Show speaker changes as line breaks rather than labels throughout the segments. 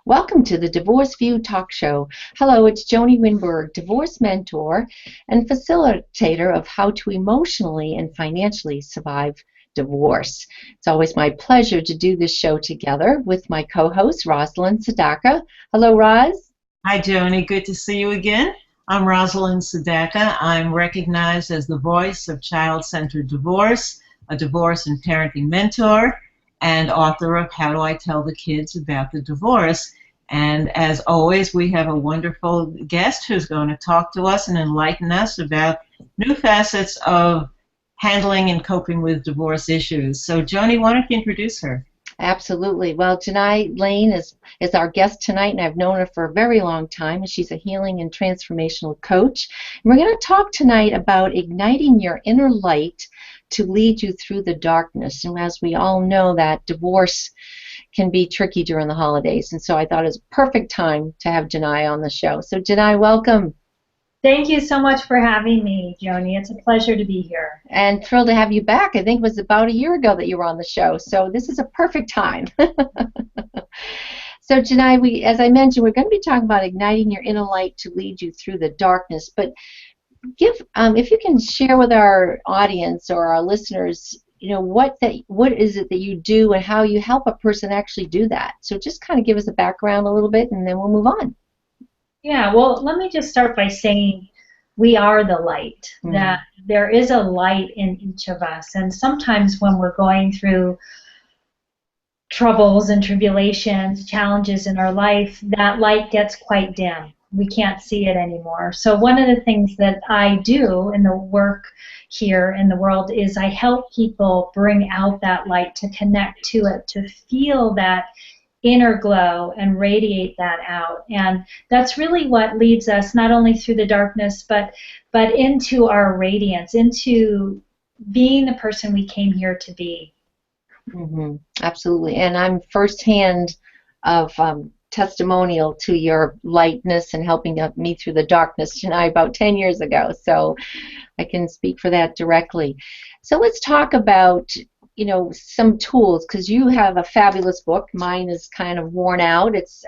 Welcome to the Divorce View Talk Show. Hello, it's Joanie Winberg, divorce mentor and facilitator of how to emotionally and financially survive divorce. It's always my pleasure to do this show together with my co-host, Rosalind Sedacca. Hello, Roz.
Hi, Joanie. Good to see you again. I'm Rosalind Sedacca. I'm recognized as the voice of child-centered divorce, a divorce and parenting mentor, and author of How Do I Tell the Kids About the Divorce. And as always, we have a wonderful guest who's going to talk to us and enlighten us about new facets of handling and coping with divorce issues. So, Joanie, why don't you introduce her?
Absolutely. Well, Joanie Lane is our guest tonight, and I've known her for a very long time, and she's a healing and transformational coach. And we're going to talk tonight about igniting your inner light to lead you through the darkness. And as we all know, that divorce can be tricky during the holidays, and so I thought it was a perfect time to have Joanie on the show. So, Joanie, welcome.
Thank you so much for having me, Joanie. It's a pleasure to be here.
And thrilled to have you back. I think it was about a year ago that you were on the show, so this is a perfect time. So, Joanie, as I mentioned, we're going to be talking about igniting your inner light to lead you through the darkness. But if you can share with our audience or our listeners, what is it that you do and how you help a person actually do that. So just kind of give us a background a little bit, and then we'll move on.
Yeah, well, let me just start by saying we are the light, that there is a light in each of us. And sometimes when we're going through troubles and tribulations, challenges in our life, that light gets quite dim. We can't see it anymore. So one of the things that I do in the work here in the world is I help people bring out that light, to connect to it, to feel that inner glow and radiate that out. And that's really what leads us not only through the darkness, but into our radiance, into being the person we came here to be.
Absolutely. And I'm firsthand of testimonial to your lightness and helping me through the darkness tonight about 10 years ago. So I can speak for that directly. So let's talk about some tools, because you have a fabulous book. Mine is kind of worn out. It's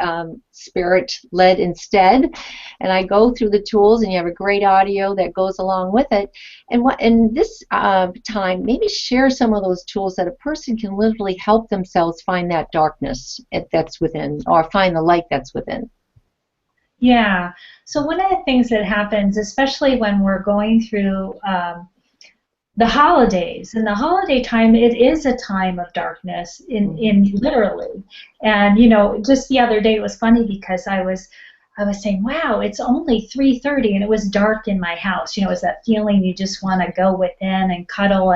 Spirit-Led Instead, and I go through the tools, and you have a great audio that goes along with it. And this time, maybe share some of those tools that a person can literally help themselves find that darkness that's within, or find the light that's within.
Yeah. So one of the things that happens, especially when we're going through the holidays. In the holiday time, it is a time of darkness, in literally. And just the other day, it was funny because I was saying, wow, it's only 3:30 and it was dark in my house. It's that feeling you just want to go within and cuddle,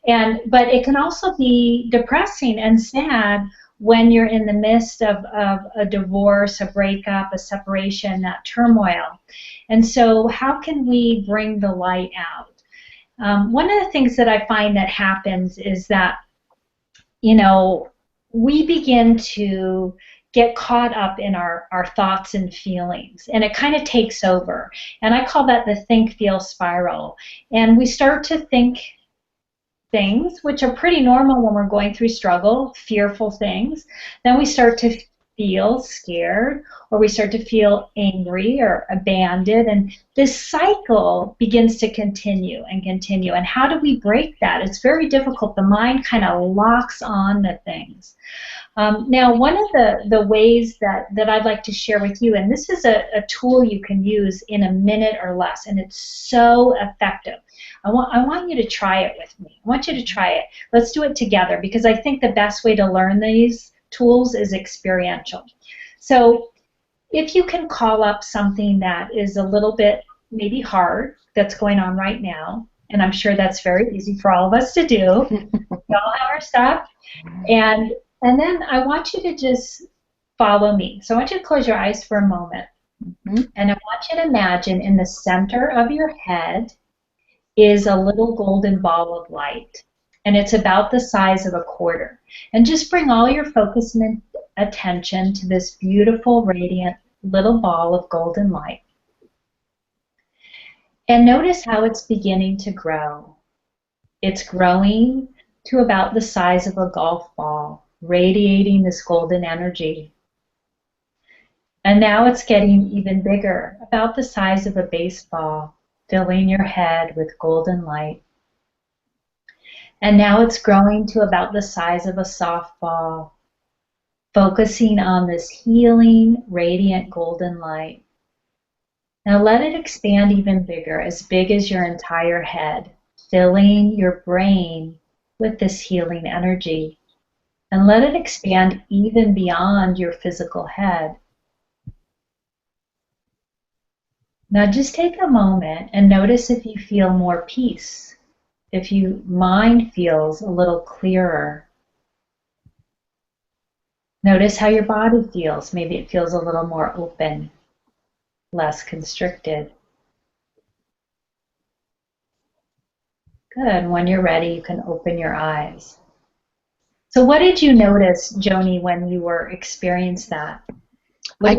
but it can also be depressing and sad when you're in the midst of a divorce, a breakup, a separation, that turmoil. And so how can we bring the light out? One of the things that I find that happens is that, we begin to get caught up in our thoughts and feelings, and it kind of takes over. And I call that the think-feel spiral. And we start to think things which are pretty normal when we're going through struggle, fearful things. Then we start to feel scared, or we start to feel angry or abandoned, and this cycle begins to continue and continue. And how do we break that? It's very difficult. The mind kind of locks on to things. Now, one of the ways that I'd like to share with you, and this is a tool you can use in a minute or less, and it's so effective. I want you to try it with me. I want you to try it. Let's do it together, because I think the best way to learn these tools is experiential. So if you can call up something that is a little bit maybe hard that's going on right now, and I'm sure that's very easy for all of us to do. We all have our stuff. And then I want you to just follow me. So I want you to close your eyes for a moment. And I want you to imagine in the center of your head is a little golden ball of light. And it's about the size of a quarter. And just bring all your focus and attention to this beautiful, radiant little ball of golden light. And notice how it's beginning to grow. It's growing to about the size of a golf ball, radiating this golden energy. And now it's getting even bigger, about the size of a baseball, filling your head with golden light. And now it's growing to about the size of a softball, focusing on this healing, radiant golden light. Now let it expand even bigger, as big as your entire head, filling your brain with this healing energy. And let it expand even beyond your physical head. Now just take a moment and notice if you feel more peace, if your mind feels a little clearer. Notice how your body feels. Maybe it feels a little more open, less constricted. Good. When you're ready, you can open your eyes. So what did you notice, Joanie, when you were experiencing that?
I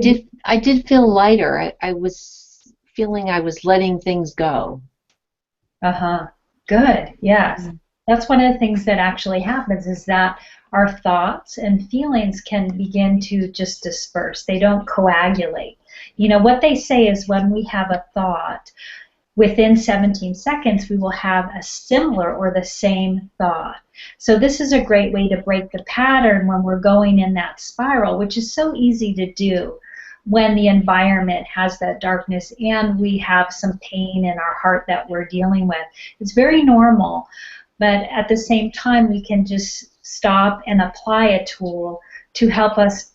did feel lighter. I was feeling I was letting things go.
Uh-huh. Good. Yes. That's one of the things that actually happens, is that our thoughts and feelings can begin to just disperse. They don't coagulate. You know, what they say is when we have a thought, within 17 seconds, we will have a similar or the same thought. So this is a great way to break the pattern when we're going in that spiral, which is so easy to do when the environment has that darkness and we have some pain in our heart that we're dealing with. It's very normal, but at the same time, we can just stop and apply a tool to help us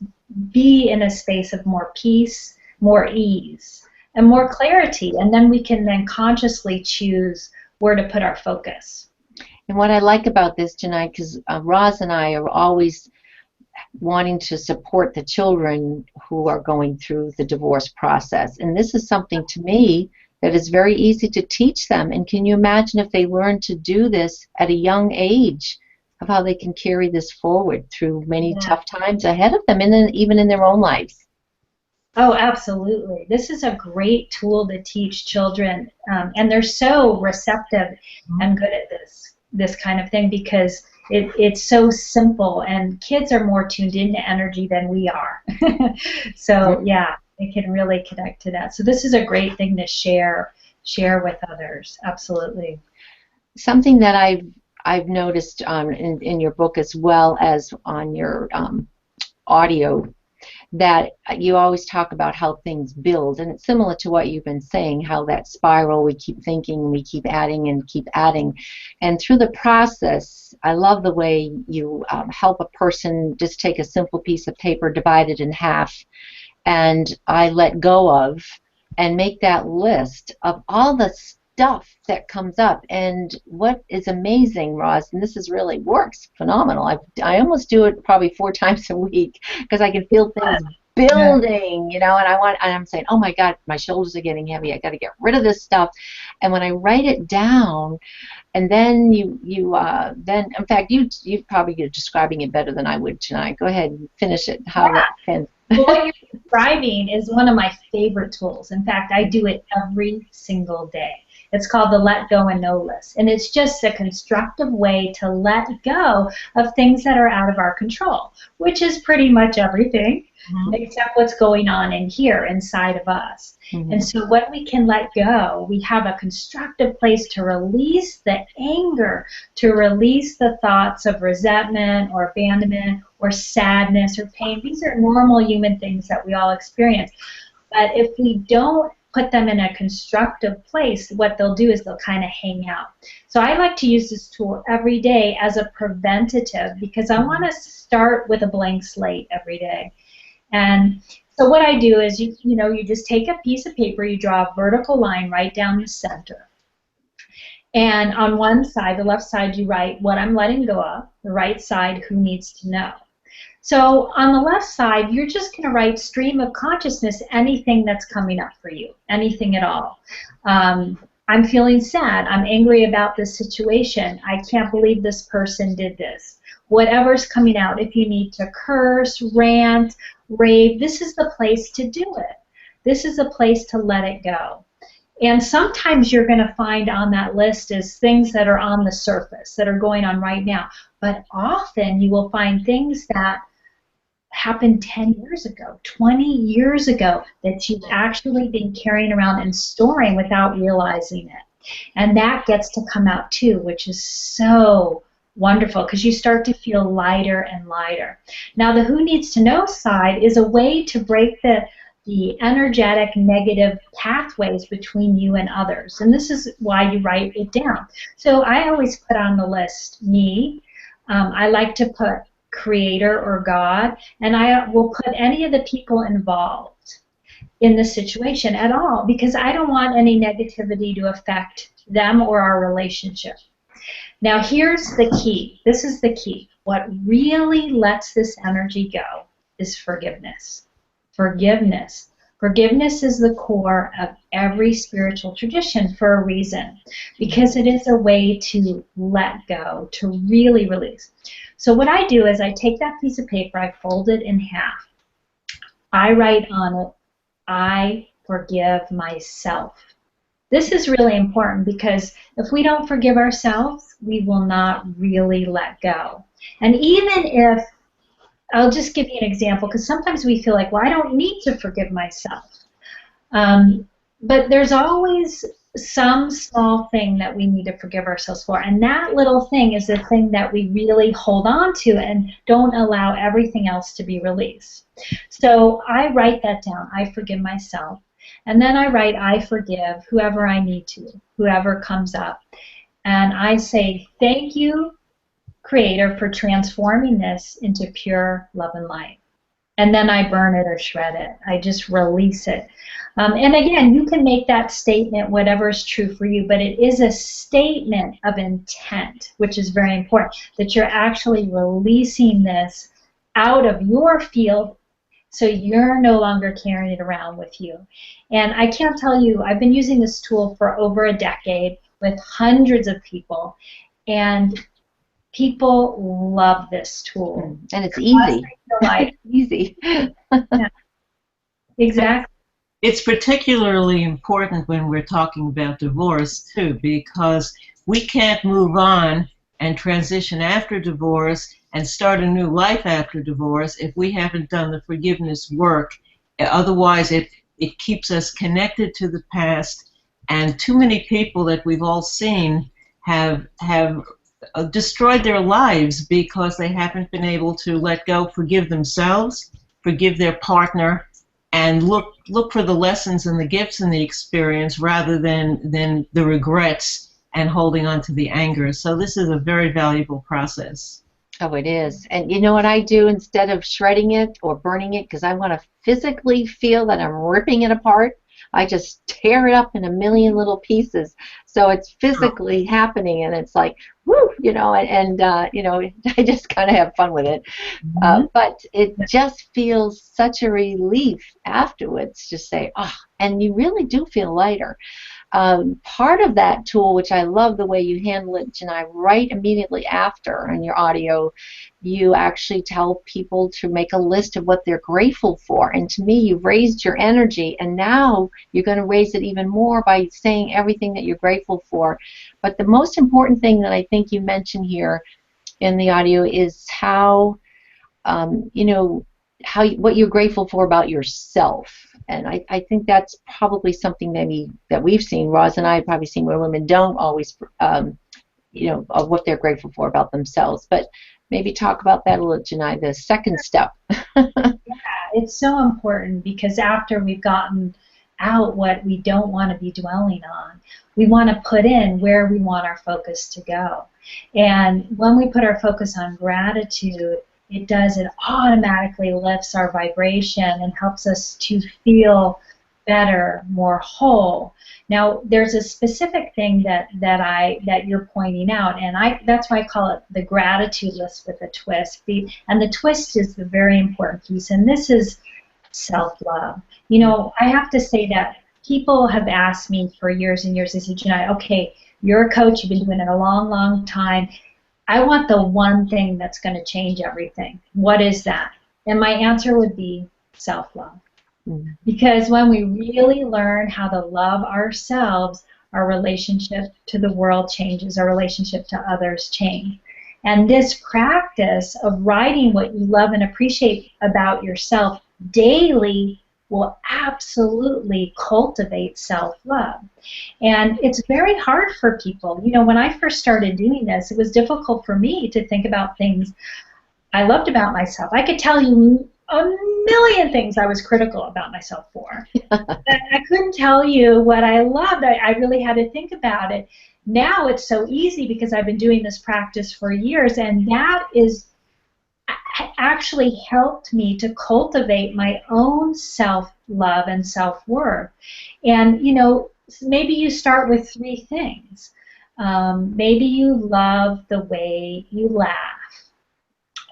be in a space of more peace, more ease, and more clarity, and then we can then consciously choose where to put our focus.
And what I like about this tonight, because Roz and I are always wanting to support the children who are going through the divorce process, and this is something to me that is very easy to teach them. And can you imagine if they learn to do this at a young age, of how they can carry this forward through many tough times ahead of them, and then even in their own lives?
Oh, absolutely. This is a great tool to teach children, and they're so receptive and good at this kind of thing because it's so simple, and kids are more tuned into energy than we are. So yeah, they can really connect to that. So this is a great thing to share with others. Absolutely.
Something that I've noticed in your book, as well as on your audio, that you always talk about how things build, and it's similar to what you've been saying, how that spiral, we keep thinking, we keep adding and keep adding, and through the process, I love the way you help a person just take a simple piece of paper, divide it in half, and I let go of, and make that list of all the stuff that comes up. And what is amazing, Roz, and this is really works phenomenal. I almost do it probably 4 times a week because I can feel things building, you know, and I'm saying, oh my God, my shoulders are getting heavy. I got to get rid of this stuff. And when I write it down, and then then in fact you probably are describing it better than I would tonight. Go ahead and finish it. How that can.
Well, what you're describing is one of my favorite tools. In fact, I do it every single day. It's called the Let Go and Know list. And it's just a constructive way to let go of things that are out of our control, which is pretty much everything except what's going on in here inside of us. And so when we can let go, we have a constructive place to release the anger, to release the thoughts of resentment or abandonment or sadness or pain. These are normal human things that we all experience. But if we don't put them in a constructive place, what they'll do is they'll kind of hang out. So I like to use this tool every day as a preventative because I want to start with a blank slate every day. And so what I do is, you just take a piece of paper, you draw a vertical line right down the center. And on one side, the left side, you write what I'm letting go of. The right side, who needs to know. So on the left side, you're just going to write stream of consciousness, anything that's coming up for you, anything at all. I'm feeling sad. I'm angry about this situation. I can't believe this person did this. Whatever's coming out, if you need to curse, rant, rave, this is the place to do it. This is a place to let it go. And sometimes you're going to find on that list is things that are on the surface, that are going on right now. But often you will find things that happened 10 years ago, 20 years ago, that you've actually been carrying around and storing without realizing it. And that gets to come out too, which is so wonderful because you start to feel lighter and lighter. Now, the who needs to know side is a way to break the energetic negative pathways between you and others. And this is why you write it down. So I always put on the list me. I like to put Creator or God, and I will put any of the people involved in the situation at all because I don't want any negativity to affect them or our relationship. Now here's the key. This is the key. What really lets this energy go is forgiveness. Forgiveness. Forgiveness is the core of every spiritual tradition for a reason, because it is a way to let go, to really release. So what I do is I take that piece of paper, I fold it in half. I write on it, I forgive myself. This is really important because if we don't forgive ourselves, we will not really let go. And even if, I'll just give you an example, because sometimes we feel like, well, I don't need to forgive myself. But there's always some small thing that we need to forgive ourselves for. And that little thing is the thing that we really hold on to and don't allow everything else to be released. So I write that down. I forgive myself. And then I write, I forgive whoever I need to, whoever comes up. And I say, thank you, Creator, for transforming this into pure love and light. And then I burn it or shred it. I just release it. And again, you can make that statement whatever is true for you, but it is a statement of intent, which is very important, that you're actually releasing this out of your field so you're no longer carrying it around with you. And I can't tell you, I've been using this tool for over a decade with hundreds of people, and people love this tool.
And it's easy.
Like,
easy.
Yeah. Exactly.
It's particularly important when we're talking about divorce, too, because we can't move on and transition after divorce and start a new life after divorce if we haven't done the forgiveness work. Otherwise, it keeps us connected to the past, and too many people that we've all seen have destroyed their lives because they haven't been able to let go, forgive themselves, forgive their partner, and look for the lessons and the gifts in the experience rather than the regrets and holding on to the anger. So this is a very valuable process.
Oh, it is. And you know what I do instead of shredding it or burning it, because I want to physically feel that I'm ripping it apart? I just tear it up in a million little pieces. So it's physically happening, and it's like, woo, you know, and you know, I just kind of have fun with it. But it just feels such a relief afterwards to say, oh, and you really do feel lighter. Part of that tool, which I love the way you handle it, Joanie, right immediately after in your audio, you actually tell people to make a list of what they're grateful for. And to me, you've raised your energy, and now you're going to raise it even more by saying everything that you're grateful for. But the most important thing that I think you mentioned here in the audio is how, you know, what you're grateful for about yourself. And I think that's probably something maybe that we've seen, Roz and I have probably seen, where women don't always, you know, of what they're grateful for about themselves. But maybe talk about that a little, Joanie, the second step.
Yeah, it's so important, because after we've gotten out what we don't want to be dwelling on, we want to put in where we want our focus to go. And when we put our focus on gratitude, it automatically lifts our vibration and helps us to feel better, more whole. Now, there's a specific thing that you're pointing out, and that's why I call it the gratitude list with a twist. And the twist is the very important piece, and this is self-love. You know, I have to say that people have asked me for years and years, they said, Joanie, okay, you're a coach, you've been doing it a long, long time. I want the one thing that's going to change everything. What is that? And my answer would be self-love. Because when we really learn how to love ourselves, our relationship to the world changes, our relationship to others change. And this practice of writing what you love and appreciate about yourself daily will absolutely cultivate self-love. And it's very hard for people. You know, when I first started doing this, it was difficult for me to think about things I loved about myself. I could tell you a million things I was critical about myself for. I couldn't tell you what I loved. I really had to think about it. Now it's so easy because I've been doing this practice for years, and that is actually helped me to cultivate my own self-love and self-worth. And, you know, maybe you start with three things. Maybe you love the way you laugh,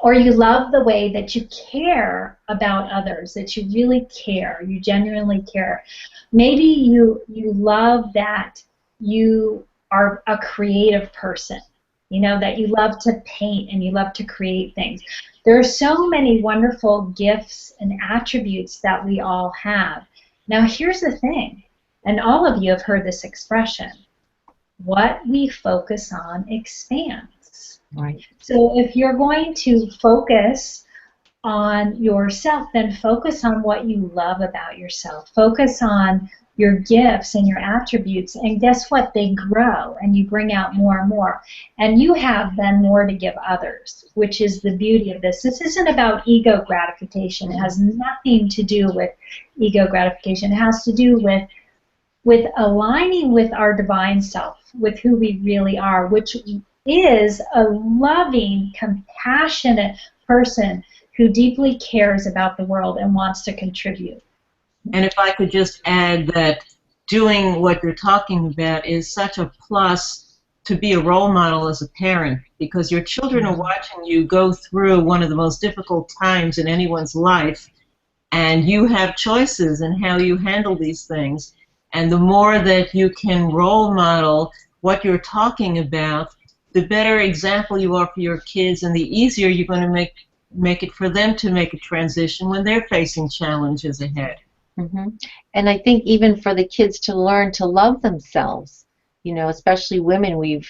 or you love the way that you care about others, that you really care, you genuinely care. Maybe you love that you are a creative person, you know, that you love to paint and you love to create things. There are so many wonderful gifts and attributes that we all have. Now here's the thing, and all of you have heard this expression, what we focus on expands.
Right.
So if you're going to focus on yourself, then focus on what you love about yourself. Focus on your gifts and your attributes, and guess what? They grow, and you bring out more and more. And you have then more to give others, which is the beauty of this. This isn't about ego gratification. It has nothing to do with ego gratification. It has to do with aligning with our divine self, with who we really are, which is a loving, compassionate person who deeply cares about the world and wants to contribute.
And if I could just add that doing what you're talking about is such a plus to be a role model as a parent, because your children are watching you go through one of the most difficult times in anyone's life, and you have choices in how you handle these things. And the more that you can role model what you're talking about, the better example you are for your kids, and the easier you're going to make it for them to make a transition when they're facing challenges ahead.
Mm-hmm. And I think even for the kids to learn to love themselves, you know, especially women, we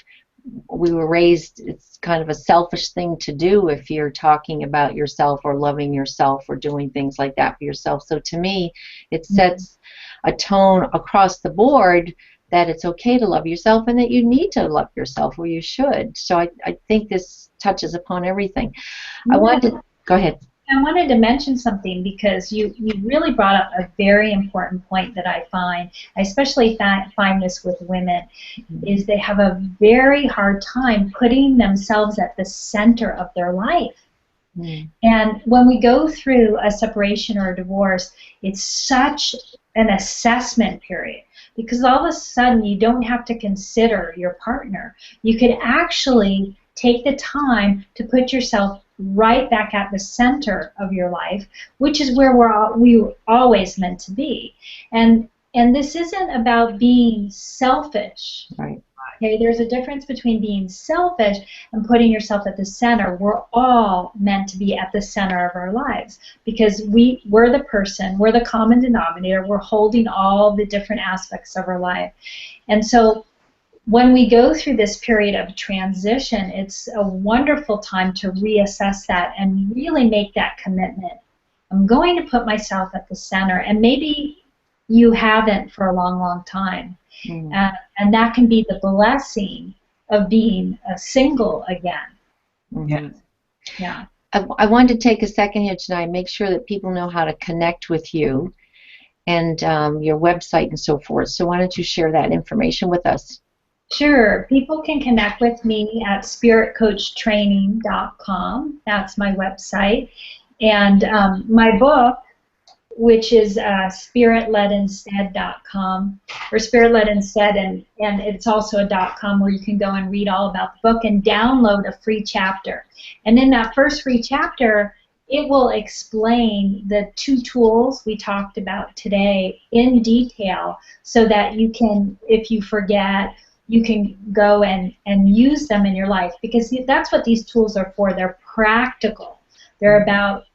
were raised, it's kind of a selfish thing to do if you're talking about yourself or loving yourself or doing things like that for yourself. So to me, it sets a tone across the board that it's okay to love yourself and that you need to love yourself, or you should. So I think this touches upon everything. I wanted to, go ahead.
I wanted to mention something because you really brought up a very important point that I find, I especially find this with women, is they have a very hard time putting themselves at the center of their life. And when we go through a separation or a divorce, it's such an assessment period, because all of a sudden you don't have to consider your partner. You could actually take the time to put yourself right back at the center of your life, which is where we were always meant to be. And this isn't about being selfish.
Right.
Okay, there's a difference between being selfish and putting yourself at the center. We're all meant to be at the center of our lives, because we're the person, we're the common denominator, we're holding all the different aspects of our life. And so when we go through this period of transition, it's a wonderful time to reassess that and really make that commitment. I'm going to put myself at the center, and maybe you haven't for a long, long time. And that can be the blessing of being single again. Yeah.
I wanted to take a second here tonight and make sure that people know how to connect with you and your website and so forth. So why don't you share that information with us?
Sure. People can connect with me at spiritcoachtraining.com. That's my website. And my book, which is spiritledinstead.com, or spiritledinstead, and it's also a .com where you can go and read all about the book and download a free chapter. And in that first free chapter, it will explain the 2 tools we talked about today in detail, so that you can, if you forget, you can go and use them in your life, because that's what these tools are for. They're practical. They're about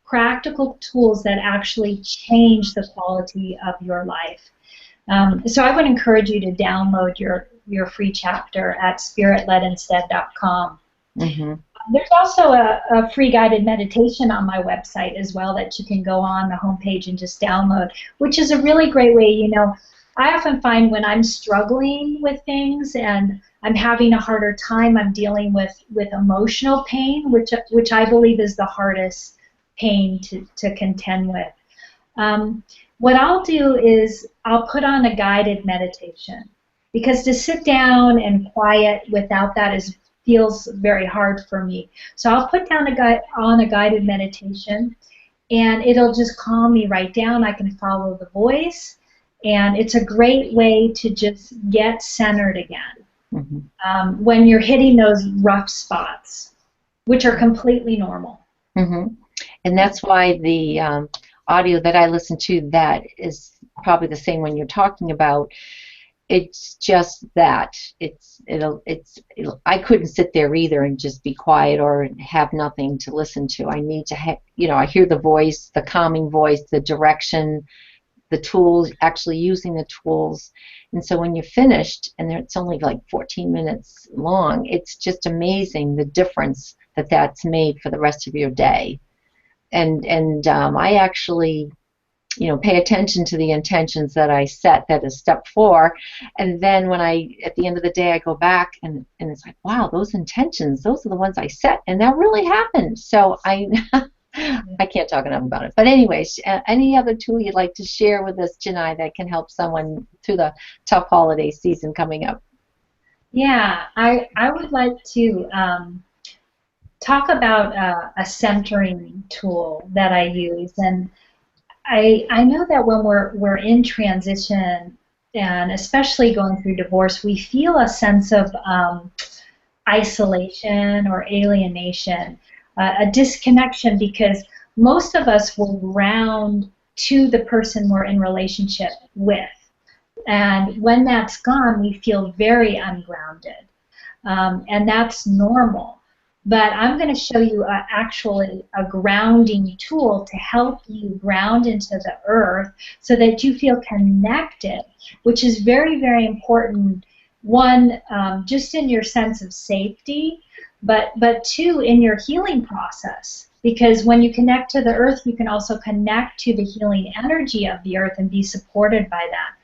practical tools that actually change the quality of your life. So I would encourage you to download your free chapter at spiritledinstead.com.
Mm-hmm.
There's also a free guided meditation on my website as well that you can go on the homepage and just download, which is a really great way. You know, I often find when I'm struggling with things and I'm having a harder time, I'm dealing with emotional pain, which I believe is the hardest pain to contend with. What I'll do is I'll put on a guided meditation, because to sit down and quiet without that feels very hard for me. So I'll put down on a guided meditation, and it'll just calm me right down. I can follow the voice, and it's a great way to just get centered again.
Mm-hmm.
When you're hitting those rough spots, which are completely normal.
Mm-hmm. And that's why the audio that I listen to, that is probably the same one you're talking about. It's just that I couldn't sit there either and just be quiet or have nothing to listen to. I need to I hear the voice, the calming voice, the direction, the tools, actually using the tools. And so when you're finished, and it's only like 14 minutes long, it's just amazing the difference that's made for the rest of your day. And I actually pay attention to the intentions that I set. That is step 4. And then at the end of the day, I go back and it's like, wow, those intentions, those are the ones I set, and that really happened. So I can't talk enough about it. But anyways, any other tool you'd like to share with us, Joanie, that can help someone through the tough holiday season coming up?
Yeah, I would like to talk about a centering tool that I use. And I know that when we're in transition, and especially going through divorce, we feel a sense of isolation or alienation, a disconnection, because most of us will ground to the person we're in relationship with. And when that's gone, we feel very ungrounded. And that's normal. But I'm going to show you actually a grounding tool to help you ground into the earth so that you feel connected, which is very, very important. One, just in your sense of safety, but 2, in your healing process. Because when you connect to the earth, you can also connect to the healing energy of the earth and be supported by that.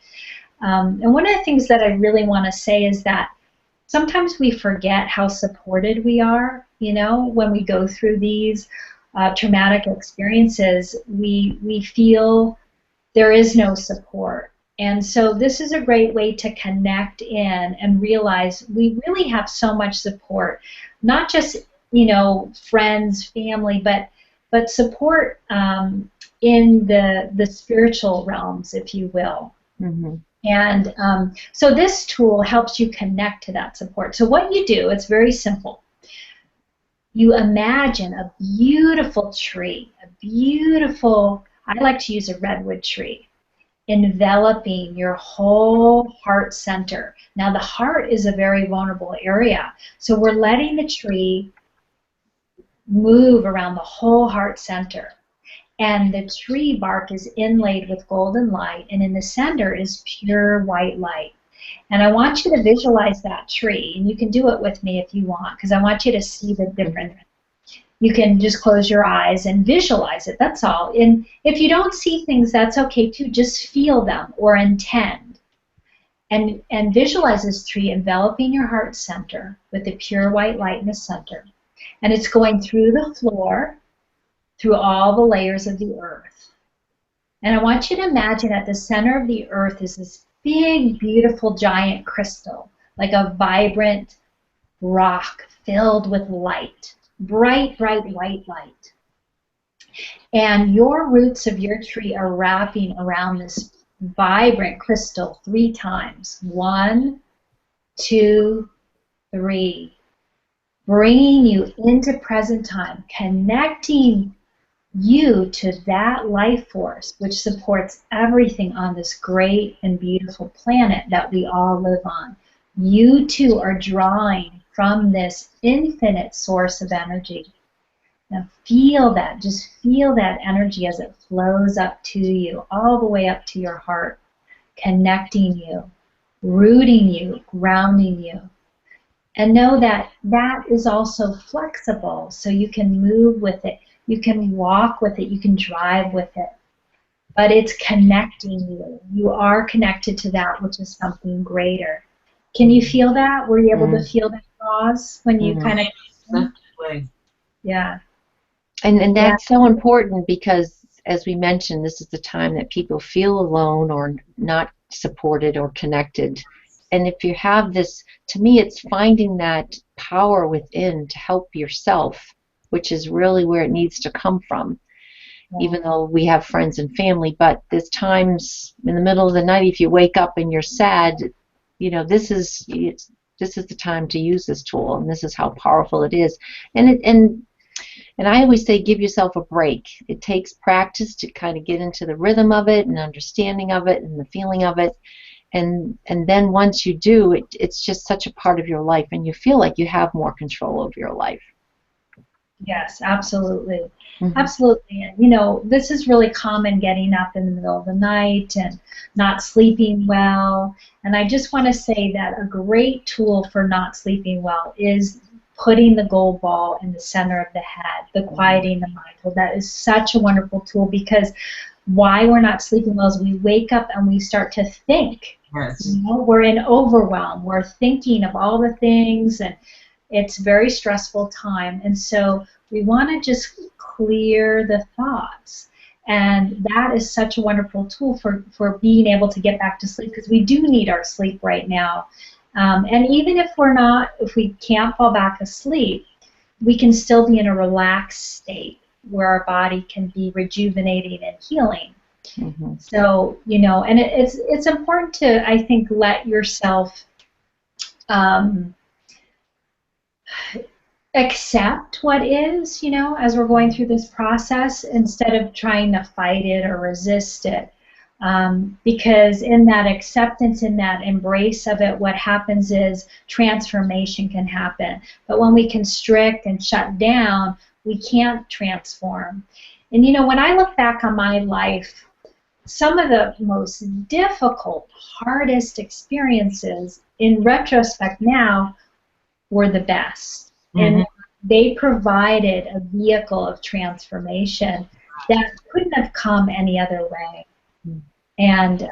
And one of the things that I really want to say is that sometimes we forget how supported we are. When we go through these traumatic experiences, we feel there is no support. And so this is a great way to connect in and realize we really have so much support, not just friends, family, but support in the spiritual realms, if you will. Mm-hmm. And so this tool helps you connect to that support. So what you do, it's very simple. You imagine a beautiful tree, I like to use a redwood tree, enveloping your whole heart center. Now the heart is a very vulnerable area, so we're letting the tree move around the whole heart center. And the tree bark is inlaid with golden light, and in the center is pure white light. And I want you to visualize that tree, and you can do it with me if you want, because I want you to see the difference. You can just close your eyes and visualize it, that's all. And if you don't see things, that's okay too. Just feel them or intend. And visualize this tree enveloping your heart center with the pure white light in the center. And it's going through the floor, through all the layers of the earth. And I want you to imagine at the center of the earth is this big, beautiful, giant crystal, like a vibrant rock filled with light, bright, bright white light. And your roots of your tree are wrapping around this vibrant crystal 3 times. 1, 2, 3. Bringing you into present time, connecting you to that life force which supports everything on this great and beautiful planet that we all live on. You too are drawing from this infinite source of energy. Now feel that, just feel that energy as it flows up to you, all the way up to your heart, connecting you, rooting you, grounding you. And know that that is also flexible, so you can move with it, you can walk with it, you can drive with it. But it's connecting you. You are connected to that, which is something greater. Can you feel that? Were you able to feel that, Roz, when you kind of...
Definitely.
Yeah.
And
Yeah.
that's so important because, as we mentioned, this is the time that people feel alone or not supported or connected. And if you have this, to me, it's finding that power within to help yourself, which is really where it needs to come from. Even though we have friends and family, but there's times in the middle of the night, if you wake up and you're sad, this is the time to use this tool, and this is how powerful it is. And I always say, give yourself a break. It takes practice to kind of get into the rhythm of it and understanding of it and the feeling of it. And then once you do, it's just such a part of your life, and you feel like you have more control over your life.
Yes, absolutely. Absolutely. And, this is really common, getting up in the middle of the night and not sleeping well. And I just want to say that a great tool for not sleeping well is putting the gold ball in the center of the head, the quieting the mind. Well, that is such a wonderful tool, because why we're not sleeping well is we wake up and we start to think.
Yes.
We're in overwhelm. We're thinking of all the things, and it's a very stressful time. And so we want to just clear the thoughts. And that is such a wonderful tool for being able to get back to sleep, because we do need our sleep right now. And even if we can't fall back asleep, we can still be in a relaxed state where our body can be rejuvenating and healing. So, and it's important to, I think, let yourself accept what is, as we're going through this process, instead of trying to fight it or resist it. Because in that acceptance, in that embrace of it, what happens is transformation can happen. But when we constrict and shut down, we can't transform. And when I look back on my life, some of the most difficult, hardest experiences, in retrospect now, were the best. And they provided a vehicle of transformation that couldn't have come any other way. And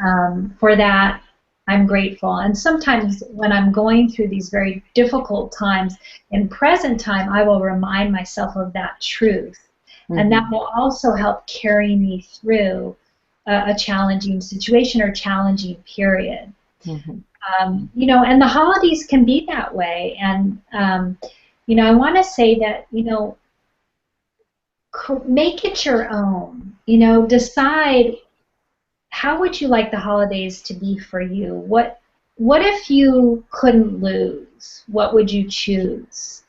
for that, I'm grateful. And sometimes when I'm going through these very difficult times, in present time, I will remind myself of that truth. And that will also help carry me through a challenging situation or challenging period. And the holidays can be that way. And, I want to say that, make it your own. Decide, how would you like the holidays to be for you? What if you couldn't lose? What would you choose?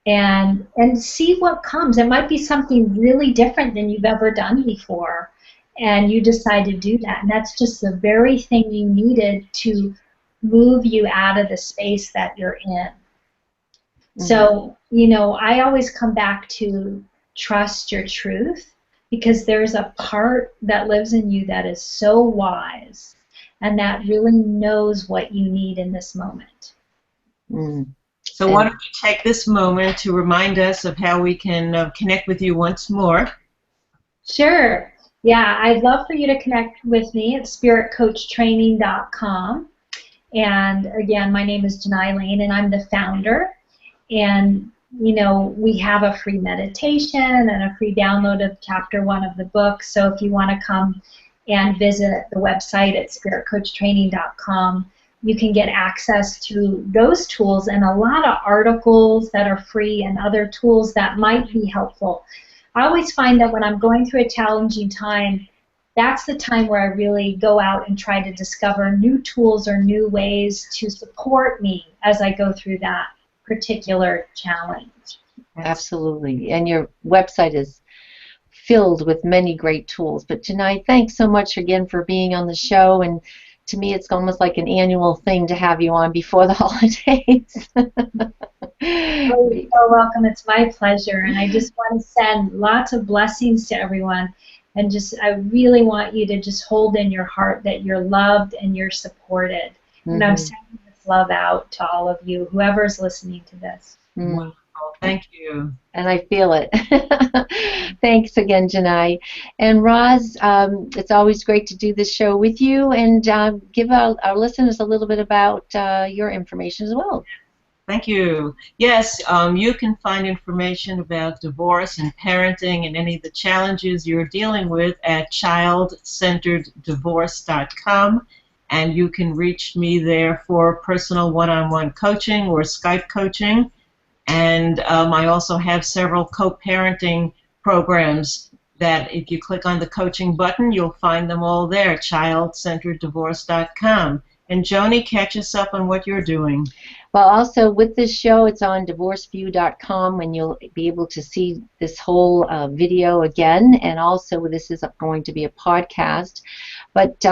And see what comes. It might be something really different than you've ever done before, and you decide to do that. And that's just the very thing you needed to move you out of the space that you're in. So, I always come back to trust your truth, because there's a part that lives in you that is so wise and that really knows what you need in this moment.
So why don't you take this moment to remind us of how we can connect with you once more?
Sure. Yeah, I'd love for you to connect with me at spiritcoachtraining.com. And again, my name is Joanie Lane, and I'm the founder. And we have a free meditation and a free download of Chapter 1 of the book. So if you want to come and visit the website at spiritcoachtraining.com, you can get access to those tools and a lot of articles that are free and other tools that might be helpful. I always find that when I'm going through a challenging time, that's the time where I really go out and try to discover new tools or new ways to support me as I go through that particular challenge.
Absolutely. And your website is filled with many great tools. But Joanie, thanks so much again for being on the show. And to me, it's almost like an annual thing to have you on before the holidays.
Oh, you're so welcome. It's my pleasure. And I just want to send lots of blessings to everyone. And I really want you to just hold in your heart that you're loved and you're supported. And I'm sending the love out to all of you, whoever's listening to this.
Wonderful. Thank you.
And I feel it. Thanks again, Joanie. And Roz, it's always great to do this show with you, and give our listeners a little bit about your information as well.
Thank you. Yes, you can find information about divorce and parenting and any of the challenges you're dealing with at childcentereddivorce.com. And you can reach me there for personal one-on-one coaching or Skype coaching. And I also have several co-parenting programs that if you click on the coaching button, you'll find them all there, childcentereddivorce.com. And Joanie, catch us up on what you're doing.
Well, also with this show, it's on divorceview.com, and you'll be able to see this whole video again. And also, this is going to be a podcast. But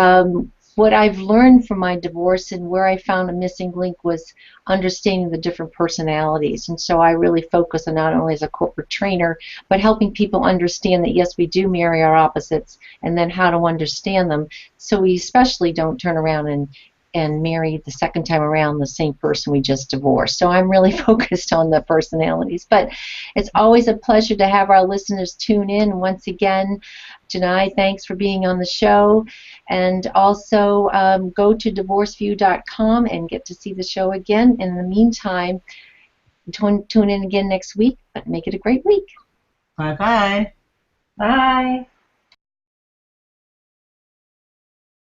what I've learned from my divorce and where I found a missing link was understanding the different personalities. And so I really focus on not only as a corporate trainer, but helping people understand that, yes, we do marry our opposites, and then how to understand them so we especially don't turn around and marry the second time around the same person we just divorced. So I'm really focused on the personalities. But it's always a pleasure to have our listeners tune in. Once again, Joanie, thanks for being on the show. And also go to divorceview.com and get to see the show again. In the meantime, tune in again next week, but make it a great week.
Bye-bye.
Bye.